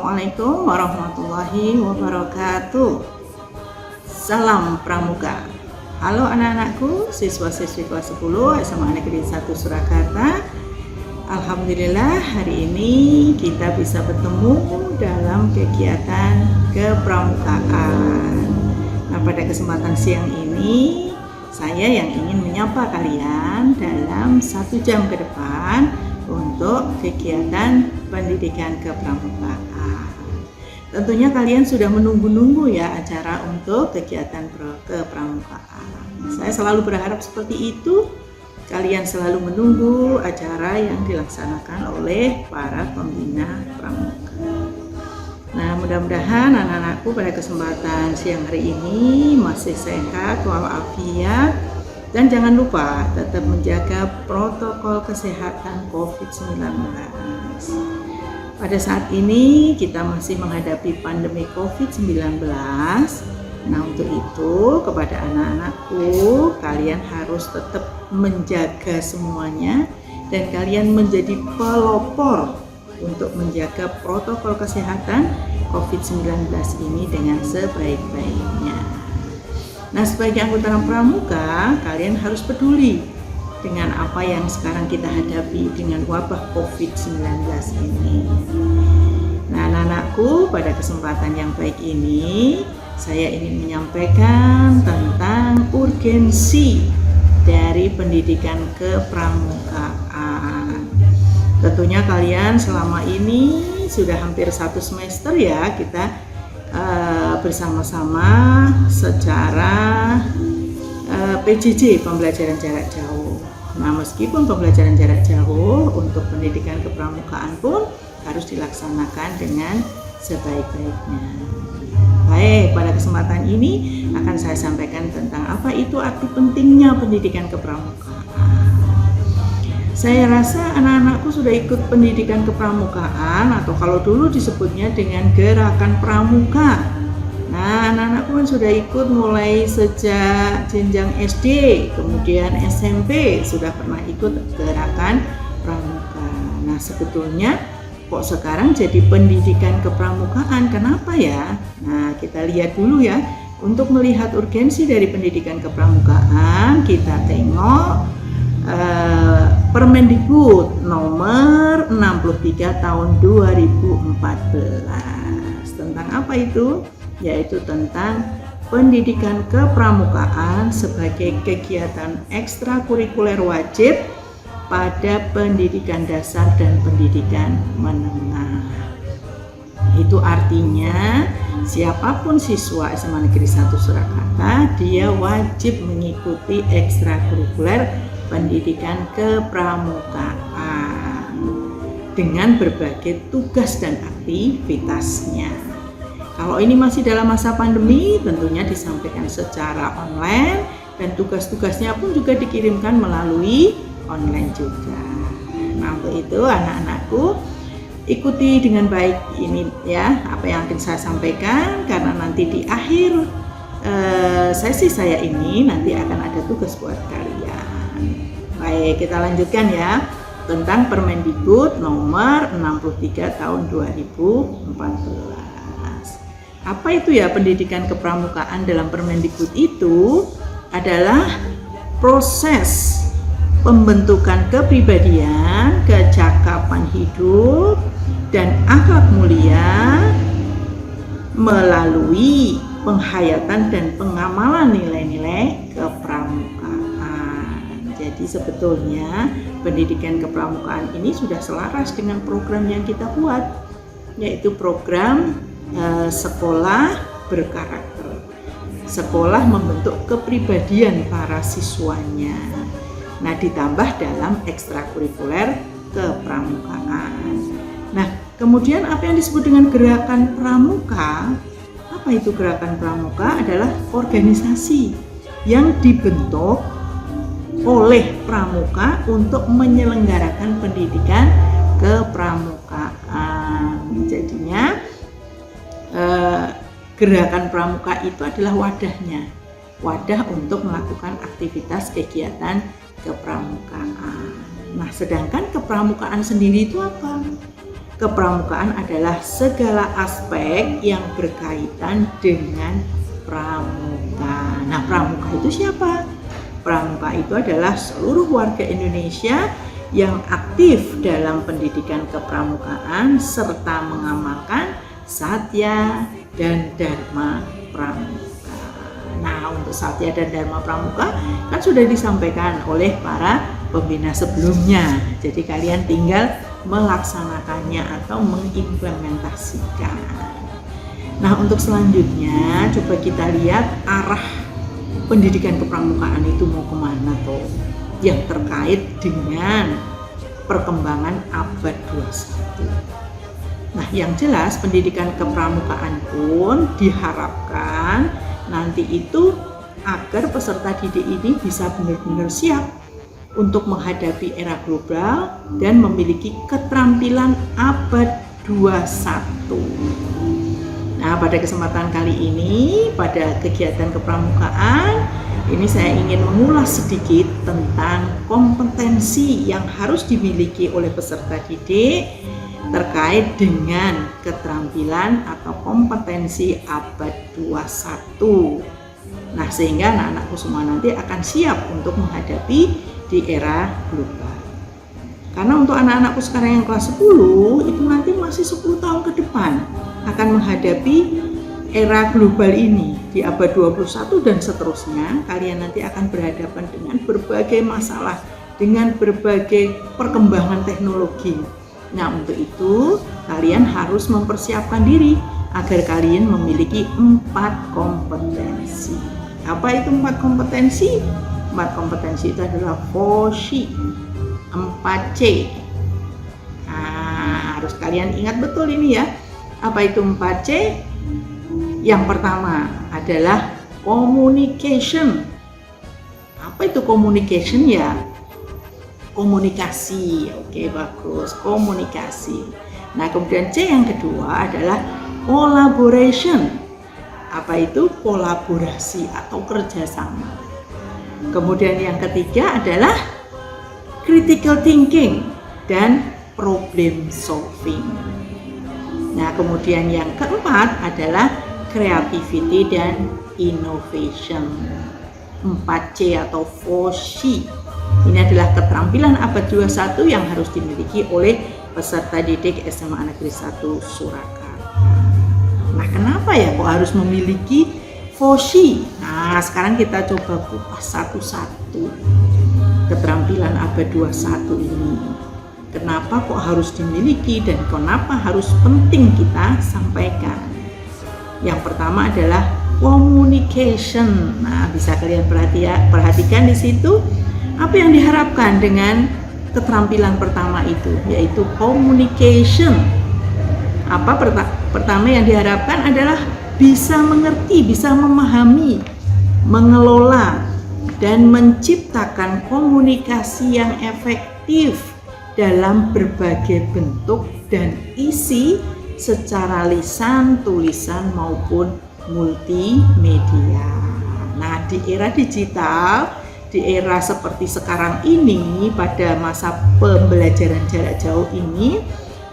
Assalamualaikum warahmatullahi wabarakatuh. Salam Pramuka. Halo anak-anakku, siswa-siswi kelas 10 SMA Negeri 1 Surakarta. Alhamdulillah hari ini kita bisa bertemu dalam kegiatan kepramukaan. Nah, pada kesempatan siang ini saya yang ingin menyapa kalian dalam 1 jam ke depan untuk kegiatan pendidikan kepramukaan. Tentunya kalian sudah menunggu-nunggu ya acara untuk kegiatan kepramukaan. Saya selalu berharap seperti itu. Kalian selalu menunggu acara yang dilaksanakan oleh para pembina pramuka. Nah, mudah-mudahan anak-anakku pada kesempatan siang hari ini masih sehat walafiat. Dan jangan lupa tetap menjaga protokol kesehatan COVID-19. Pada saat ini kita masih menghadapi pandemi COVID-19. Nah, untuk itu kepada anak-anakku, kalian harus tetap menjaga semuanya dan kalian menjadi pelopor untuk menjaga protokol kesehatan COVID-19 ini dengan sebaik-baiknya. Nah, sebagai anggota pramuka, kalian harus peduli dengan apa yang sekarang kita hadapi dengan wabah COVID-19 ini. Nah, anak-anakku, pada kesempatan yang baik ini, saya ingin menyampaikan tentang urgensi dari pendidikan kepramukaan. Tentunya kalian selama ini sudah hampir 1 semester ya, kita bersama-sama secara PJJ, pembelajaran jarak jauh. Nah, meskipun pembelajaran jarak jauh untuk pendidikan kepramukaan pun harus dilaksanakan dengan sebaik-baiknya. Baik, pada kesempatan ini akan saya sampaikan tentang apa itu arti pentingnya pendidikan kepramukaan. Saya rasa anak-anakku sudah ikut pendidikan kepramukaan atau kalau dulu disebutnya dengan gerakan pramuka. Nah, anak-anakku kan sudah ikut mulai sejak jenjang SD, kemudian SMP sudah pernah ikut gerakan pramuka. Nah, sebetulnya kok sekarang jadi pendidikan kepramukaan, kenapa ya? Nah, kita lihat dulu ya. Untuk melihat urgensi dari pendidikan kepramukaan, kita tengok Permendikbud nomor 63 tahun 2014. Tentang apa itu? Yaitu tentang pendidikan kepramukaan sebagai kegiatan ekstrakurikuler wajib pada pendidikan dasar dan pendidikan menengah. Itu artinya siapapun siswa SMA Negeri 1 Surakarta, dia wajib mengikuti ekstrakurikuler pendidikan kepramukaan dengan berbagai tugas dan aktivitasnya. Kalau ini masih dalam masa pandemi, tentunya disampaikan secara online dan tugas-tugasnya pun juga dikirimkan melalui online juga. Nah, untuk itu anak-anakku ikuti dengan baik ini ya apa yang akan saya sampaikan, karena nanti di akhir sesi saya ini nanti akan ada tugas buat kalian. Baik, kita lanjutkan ya tentang Permendikbud nomor 63 tahun 2014. Apa itu ya pendidikan kepramukaan dalam Permendikbud itu? Adalah proses pembentukan kepribadian, kecakapan hidup, dan akhlak mulia melalui penghayatan dan pengamalan nilai-nilai kepramukaan. Jadi sebetulnya pendidikan kepramukaan ini sudah selaras dengan program yang kita buat, yaitu program sekolah berkarakter. Sekolah membentuk kepribadian para siswanya. Nah, ditambah dalam ekstrakurikuler kepramukaan. Nah, kemudian apa yang disebut dengan gerakan pramuka? Apa itu gerakan pramuka? Adalah organisasi yang dibentuk oleh pramuka untuk menyelenggarakan pendidikan kepramukaan. Jadinya gerakan pramuka itu adalah wadah untuk melakukan aktivitas kegiatan kepramukaan. Nah, sedangkan kepramukaan sendiri itu apa? kepramukaan adalah segala aspek yang berkaitan dengan pramuka. Nah, pramuka itu siapa? Pramuka itu adalah seluruh warga Indonesia yang aktif dalam pendidikan kepramukaan serta mengamalkan satya dan dharma pramuka. Nah, untuk satya dan dharma pramuka kan sudah disampaikan oleh para pembina sebelumnya. Jadi kalian tinggal melaksanakannya atau mengimplementasikan. Nah, untuk selanjutnya coba kita lihat arah pendidikan kepramukaan itu mau kemana tuh, yang terkait dengan perkembangan abad 21. Nah, yang jelas pendidikan kepramukaan pun diharapkan nanti itu agar peserta didik ini bisa benar-benar siap untuk menghadapi era global dan memiliki keterampilan abad 21. Nah, pada kesempatan kali ini, pada kegiatan kepramukaan, ini saya ingin mengulas sedikit tentang kompetensi yang harus dimiliki oleh peserta didik terkait dengan keterampilan atau kompetensi abad 21. Nah, sehingga anak-anakku semua nanti akan siap untuk menghadapi di era global. Karena untuk anak-anakku sekarang yang kelas 10 itu nanti masih 10 tahun ke depan akan menghadapi era global ini di abad 21 dan seterusnya. Kalian nanti akan berhadapan dengan berbagai masalah, dengan berbagai perkembangan teknologi. Nah, untuk itu kalian harus mempersiapkan diri agar kalian memiliki 4 kompetensi. Apa itu 4 kompetensi? 4 kompetensi itu adalah FOSHI, 4C. Nah, harus kalian ingat betul ini ya. Apa itu 4C? Yang pertama adalah communication. Apa itu communication ya? Komunikasi. Oke, bagus. Komunikasi. Nah, kemudian C yang kedua adalah collaboration. Apa itu? Kolaborasi atau kerjasama. Kemudian yang ketiga adalah critical thinking dan problem solving. Nah, kemudian yang keempat adalah creativity dan innovation. 4C atau FOSHI. Ini adalah keterampilan abad 21 yang harus dimiliki oleh peserta didik SMA Negeri 1 Surakarta. Nah, kenapa ya kok harus memiliki FOSHI? Nah, sekarang kita coba kupas satu-satu keterampilan abad 21 ini. Kenapa kok harus dimiliki dan kenapa harus penting kita sampaikan? Yang pertama adalah communication. Nah, bisa kalian perhatikan di situ apa yang diharapkan dengan keterampilan pertama itu, yaitu communication. Apa pertama yang diharapkan adalah bisa mengerti, bisa memahami, mengelola, dan menciptakan komunikasi yang efektif dalam berbagai bentuk dan isi secara lisan, tulisan, maupun multimedia. Nah, di era digital, di era seperti sekarang ini, pada masa pembelajaran jarak jauh ini,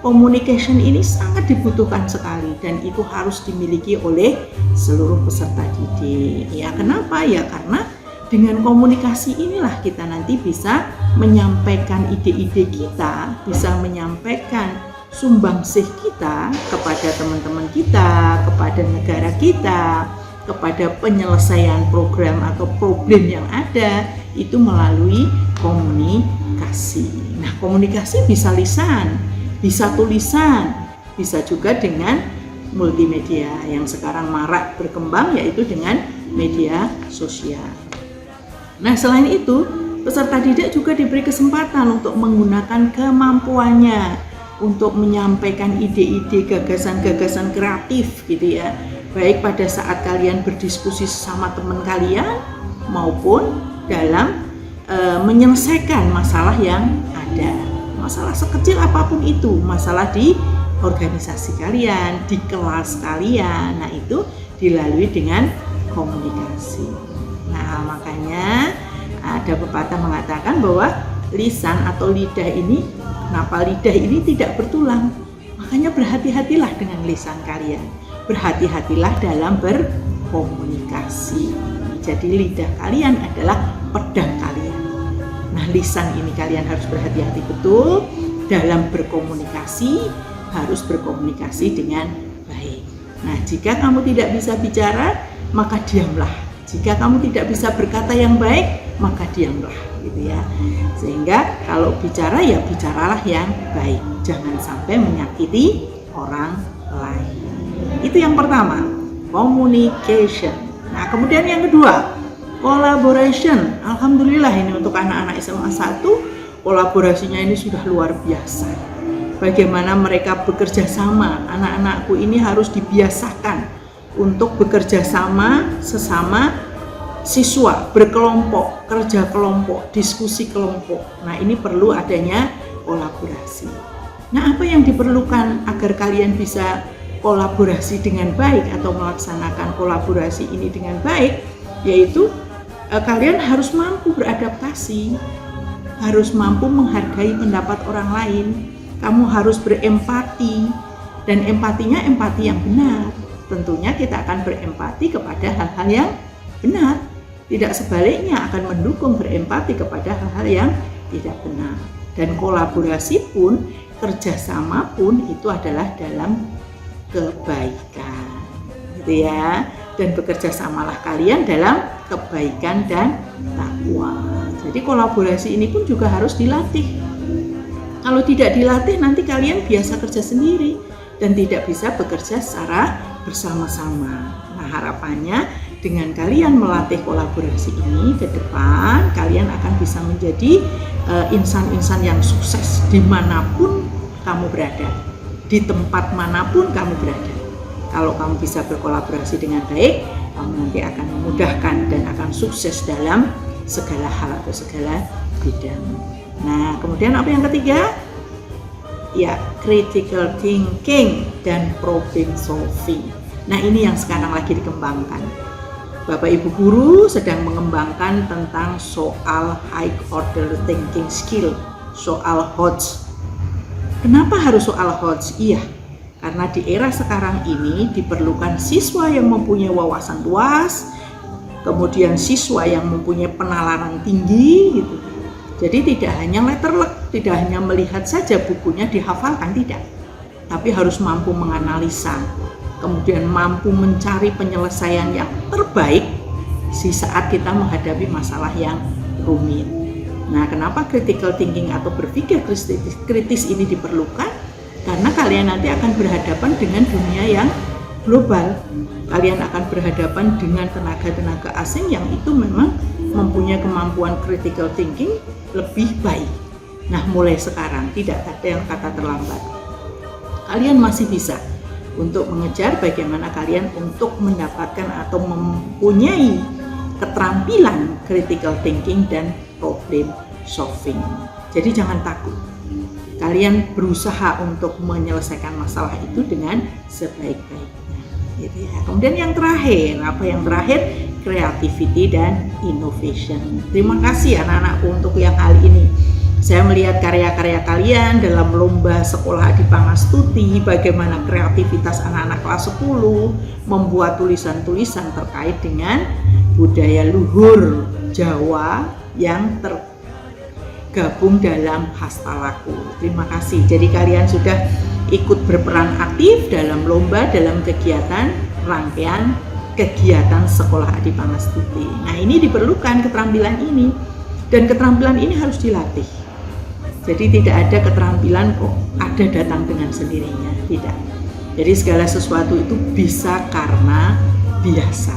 communication ini sangat dibutuhkan sekali dan itu harus dimiliki oleh seluruh peserta didik. Ya, kenapa? Ya karena dengan komunikasi inilah kita nanti bisa menyampaikan ide-ide kita, bisa menyampaikan sumbangsih kita kepada teman-teman kita, kepada negara kita, kepada penyelesaian program atau problem yang ada, itu melalui komunikasi. Nah, komunikasi bisa lisan, bisa tulisan, bisa juga dengan multimedia yang sekarang marak berkembang, yaitu dengan media sosial. Nah, selain itu, peserta didik juga diberi kesempatan untuk menggunakan kemampuannya untuk menyampaikan ide-ide, gagasan-gagasan kreatif gitu ya. Baik pada saat kalian berdiskusi sama teman kalian maupun dalam menyelesaikan masalah yang ada. Masalah sekecil apapun itu, masalah di organisasi kalian, di kelas kalian. Nah, itu dilalui dengan komunikasi. Nah, makanya ada pepatah mengatakan bahwa lisan atau lidah ini, kenapa lidah ini tidak bertulang? Makanya berhati-hatilah dengan lisan kalian. Berhati-hatilah dalam berkomunikasi. Jadi lidah kalian adalah pedang kalian. Nah, lisan ini kalian harus berhati-hati betul dalam berkomunikasi, harus berkomunikasi dengan baik. Nah, jika kamu tidak bisa bicara, maka diamlah. Jika kamu tidak bisa berkata yang baik, maka diamlah, gitu ya. Sehingga kalau bicara ya bicaralah yang baik. Jangan sampai menyakiti orang lain. Itu yang pertama, communication. Nah, kemudian yang kedua, collaboration. Alhamdulillah ini untuk anak-anak SMA 1, kolaborasinya ini sudah luar biasa. Bagaimana mereka bekerja sama. Anak-anakku ini harus dibiasakan untuk bekerja sama sesama siswa, berkelompok, kerja kelompok, diskusi kelompok. Nah, ini perlu adanya kolaborasi. Nah, apa yang diperlukan agar kalian bisa kolaborasi dengan baik atau melaksanakan kolaborasi ini dengan baik, yaitu kalian harus mampu beradaptasi, harus mampu menghargai pendapat orang lain, kamu harus berempati, dan empatinya empati yang benar. Tentunya kita akan berempati kepada hal-hal yang benar, tidak sebaliknya akan mendukung berempati kepada hal-hal yang tidak benar. Dan kolaborasi pun, kerjasama pun itu adalah dalam kebaikan, gitu ya. Dan bekerja samalah kalian dalam kebaikan dan takwa. Jadi kolaborasi ini pun juga harus dilatih. Kalau tidak dilatih, nanti kalian biasa kerja sendiri dan tidak bisa bekerja secara bersama-sama. Nah, harapannya dengan kalian melatih kolaborasi ini ke depan, kalian akan bisa menjadi insan-insan yang sukses dimanapun kamu berada, di tempat manapun kamu berada. Kalau kamu bisa berkolaborasi dengan baik, kamu nanti akan memudahkan dan akan sukses dalam segala hal atau segala bidang. Nah, kemudian apa yang ketiga? Ya, critical thinking dan problem solving. Nah, ini yang sekarang lagi dikembangkan. Bapak Ibu guru sedang mengembangkan tentang soal high order thinking skill, soal HOTS. Kenapa harus soal HOTS? Iya, karena di era sekarang ini diperlukan siswa yang mempunyai wawasan luas, kemudian siswa yang mempunyai penalaran tinggi, gitu. Jadi tidak hanya letterlek, tidak hanya melihat saja bukunya dihafalkan, tidak. Tapi harus mampu menganalisa, kemudian mampu mencari penyelesaian yang terbaik di saat kita menghadapi masalah yang rumit. Nah, kenapa critical thinking atau berpikir kritis ini diperlukan? Karena kalian nanti akan berhadapan dengan dunia yang global. Kalian akan berhadapan dengan tenaga-tenaga asing yang itu memang mempunyai kemampuan critical thinking lebih baik. Nah, mulai sekarang tidak ada yang kata terlambat. Kalian masih bisa untuk mengejar bagaimana kalian untuk mendapatkan atau mempunyai keterampilan critical thinking dan problem solving. Jadi jangan takut. Kalian berusaha untuk menyelesaikan masalah itu dengan sebaik-baiknya, gitu ya. Kemudian yang terakhir, apa yang terakhir? Creativity dan innovation. Terima kasih anak-anakku untuk yang hal ini. Saya melihat karya-karya kalian dalam lomba sekolah Adi Pangastuti, bagaimana kreativitas anak-anak kelas 10 membuat tulisan-tulisan terkait dengan budaya luhur Jawa yang tergabung dalam Hastalaku. Terima kasih. Jadi kalian sudah ikut berperan aktif dalam lomba, dalam kegiatan rangkaian kegiatan sekolah Adi Pangastuti. Nah, ini diperlukan keterampilan ini, dan keterampilan ini harus dilatih. Jadi tidak ada keterampilan kok ada datang dengan sendirinya, tidak. Jadi segala sesuatu itu bisa karena biasa,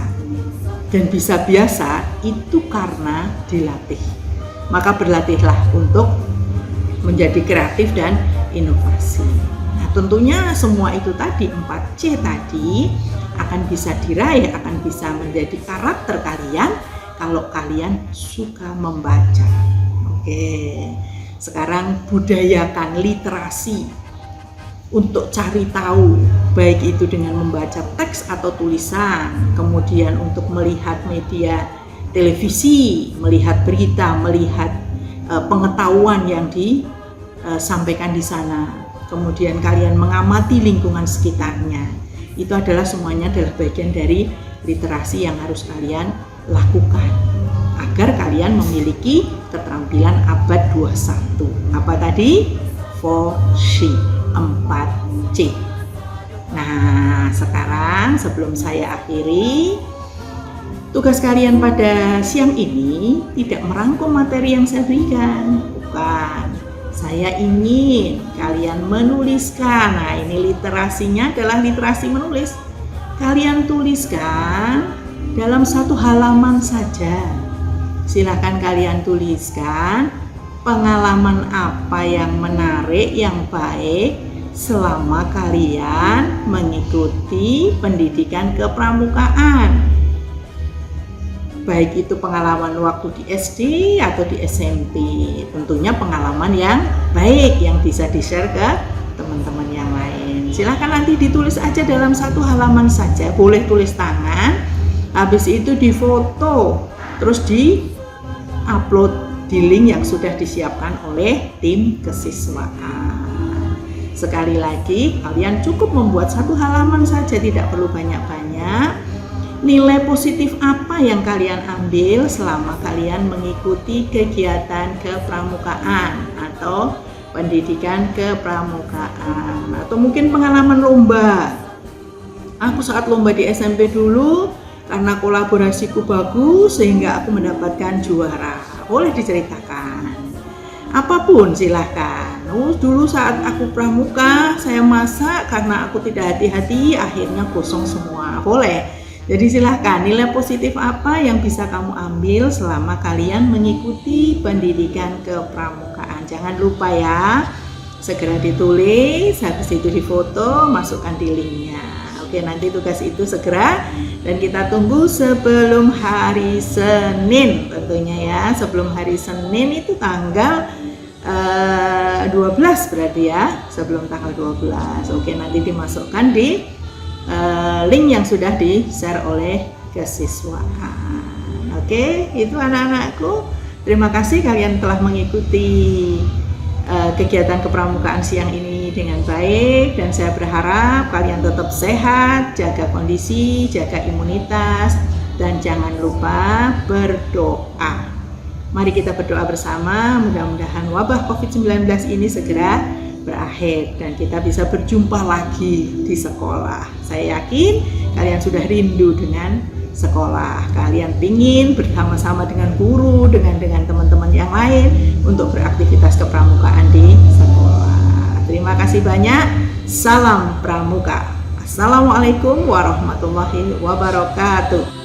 dan bisa biasa itu karena dilatih. Maka berlatihlah untuk menjadi kreatif dan inovasi. Nah, tentunya semua itu tadi, 4C tadi akan bisa diraih, akan bisa menjadi karakter kalian kalau kalian suka membaca. Oke, sekarang budayakan literasi untuk cari tahu, baik itu dengan membaca teks atau tulisan, kemudian untuk melihat media televisi, melihat berita, melihat pengetahuan yang disampaikan di sana. kemudian kalian mengamati lingkungan sekitarnya. Itu adalah semuanya adalah bagian dari literasi yang harus kalian lakukan agar kalian memiliki keterampilan abad 21. Apa tadi? 4C, 4C. Nah, sekarang sebelum saya akhiri, tugas kalian pada siang ini tidak merangkum materi yang saya berikan. Bukan. Saya ingin kalian menuliskan. Nah, ini literasinya adalah literasi menulis. Kalian tuliskan dalam 1 halaman saja. Silahkan kalian tuliskan pengalaman apa yang menarik, yang baik selama kalian mengikuti pendidikan kepramukaan. Baik itu pengalaman waktu di SD atau di SMP. Tentunya pengalaman yang baik yang bisa di-share ke teman-teman yang lain. Silahkan nanti ditulis aja dalam 1 halaman saja. Boleh tulis tangan, habis itu difoto, terus di-upload di link yang sudah disiapkan oleh tim kesiswaan. Sekali lagi, kalian cukup membuat 1 halaman saja, tidak perlu banyak-banyak. Nilai positif apa yang kalian ambil selama kalian mengikuti kegiatan kepramukaan atau pendidikan kepramukaan, atau mungkin pengalaman lomba. Aku saat lomba di SMP dulu, karena kolaborasiku bagus sehingga aku mendapatkan juara. Boleh diceritakan. Apapun silahkan. Dulu saat aku pramuka, saya masak karena aku tidak hati-hati, akhirnya gosong semua. Boleh. Jadi silahkan, nilai positif apa yang bisa kamu ambil selama kalian mengikuti pendidikan kepramukaan. Jangan lupa ya, segera ditulis, habis itu difoto, masukkan di linknya. Oke, nanti tugas itu segera, dan kita tunggu sebelum hari Senin tentunya ya. Sebelum hari Senin itu tanggal 12 berarti ya, sebelum tanggal 12. Oke, nanti dimasukkan di link yang sudah di-share oleh kesiswaan. Oke, itu anak-anakku. Terima kasih kalian telah mengikuti kegiatan kepramukaan siang ini dengan baik, dan saya berharap kalian tetap sehat, jaga kondisi, jaga imunitas, dan jangan lupa berdoa. Mari kita berdoa bersama, mudah-mudahan wabah COVID-19 ini segera berakhir dan kita bisa berjumpa lagi di sekolah. Saya yakin kalian sudah rindu dengan sekolah. Kalian ingin bersama-sama dengan guru, dengan teman-teman yang lain untuk beraktivitas kepramukaan di sekolah. Terima kasih banyak. Salam Pramuka. Assalamualaikum warahmatullahi wabarakatuh.